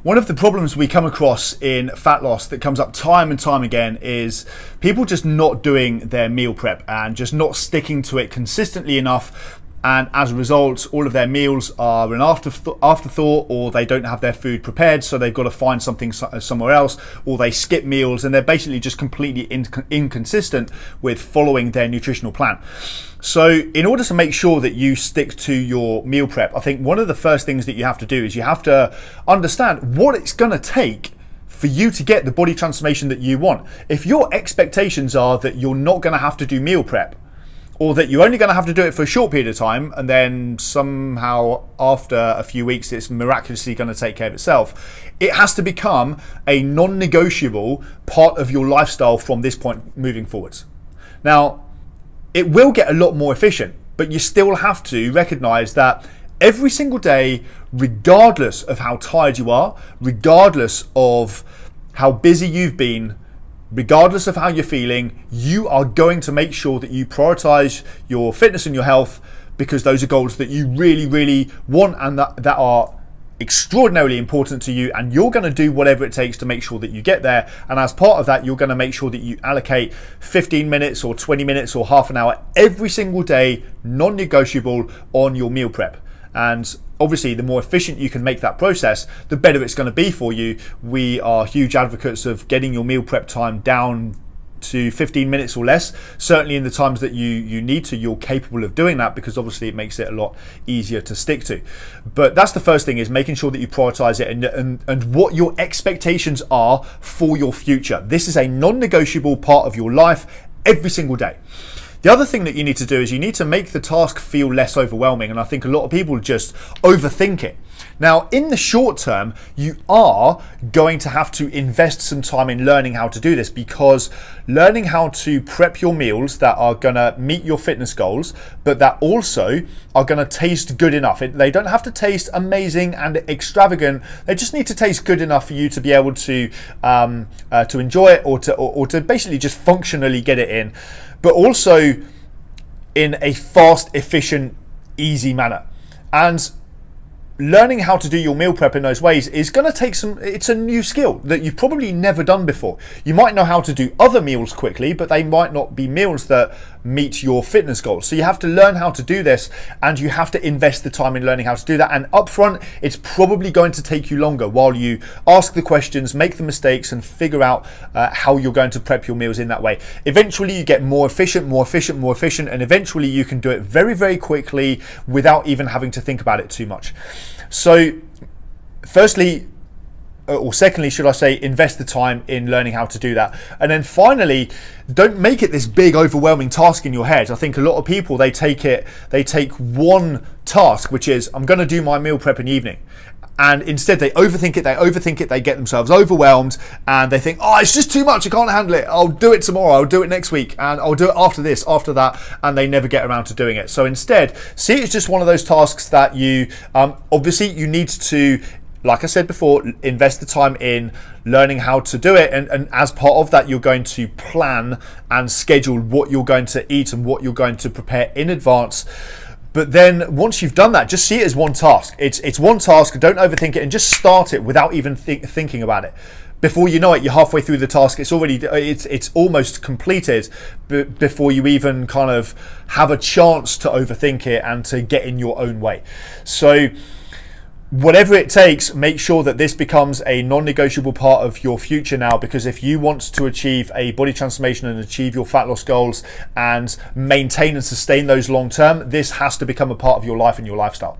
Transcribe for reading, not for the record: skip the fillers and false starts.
One of the problems we come across in fat loss that comes up time and time again is people just not doing their meal prep and just not sticking to it consistently enough. And as a result, all of their meals are an afterthought, or they don't have their food prepared, so they've got to find something somewhere else, or they skip meals, and they're basically just completely inconsistent with following their nutritional plan. So in order to make sure that you stick to your meal prep, I think one of the first things that you have to do is you have to understand what it's going to take for you to get the body transformation that you want. If your expectations are that you're not going to have to do meal prep, or that you're only going to have to do it for a short period of time, and then somehow after a few weeks it's miraculously going to take care of itself, it has to become a non-negotiable part of your lifestyle from this point moving forwards. Now, it will get a lot more efficient, but you still have to recognize that every single day, regardless of how tired you are, regardless of how busy you've been, regardless of how you're feeling, you are going to make sure that you prioritize your fitness and your health, because those are goals that you really, really want and that are extraordinarily important to you, and you're going to do whatever it takes to make sure that you get there. And as part of that, you're going to make sure that you allocate 15 minutes or 20 minutes or half an hour every single day, non-negotiable, on your meal prep. And obviously, the more efficient you can make that process, the better it's going to be for you. We are huge advocates of getting your meal prep time down to 15 minutes or less. Certainly in the times that you need to, you're capable of doing that, because obviously it makes it a lot easier to stick to. But that's the first thing, is making sure that you prioritize it and what your expectations are for your future. This is a non-negotiable part of your life every single day. The other thing that you need to do is you need to make the task feel less overwhelming, and I think a lot of people just overthink it. Now, in the short term, you are going to have to invest some time in learning how to do this, because learning how to prep your meals that are going to meet your fitness goals, but that also are going to taste good enough. They don't have to taste amazing and extravagant. They just need to taste good enough for you to be able to enjoy it, or to basically just functionally get it in, but also in a fast, efficient, easy manner. And learning how to do your meal prep in those ways is going to take it's a new skill that you've probably never done before. You might know how to do other meals quickly, but they might not be meals that meet your fitness goals. So you have to learn how to do this, and you have to invest the time in learning how to do that. And upfront, it's probably going to take you longer while you ask the questions, make the mistakes, and figure out how you're going to prep your meals in that way. Eventually, you get more efficient, and eventually you can do it very, very quickly without even having to think about it too much. So secondly, should I say, invest the time in learning how to do that. And then finally, don't make it this big, overwhelming task in your head. I think a lot of people, they take one task, which is, I'm going to do my meal prep in the evening. And instead they overthink it, they get themselves overwhelmed, and they think, oh, it's just too much, I can't handle it, I'll do it tomorrow, I'll do it next week, and I'll do it after this, after that, and they never get around to doing it. So instead, see it as just one of those tasks that you, obviously you need to, like I said before, invest the time in learning how to do it, and as part of that, you're going to plan and schedule what you're going to eat and what you're going to prepare in advance. But then once you've done that, just see it as one task. It's one task, don't overthink it, and just start it without even thinking about it. Before you know it, you're halfway through the task. It's almost completed before you even kind of have a chance to overthink it and to get in your own way. So whatever it takes, make sure that this becomes a non-negotiable part of your future now, because if you want to achieve a body transformation and achieve your fat loss goals and maintain and sustain those long term, this has to become a part of your life and your lifestyle.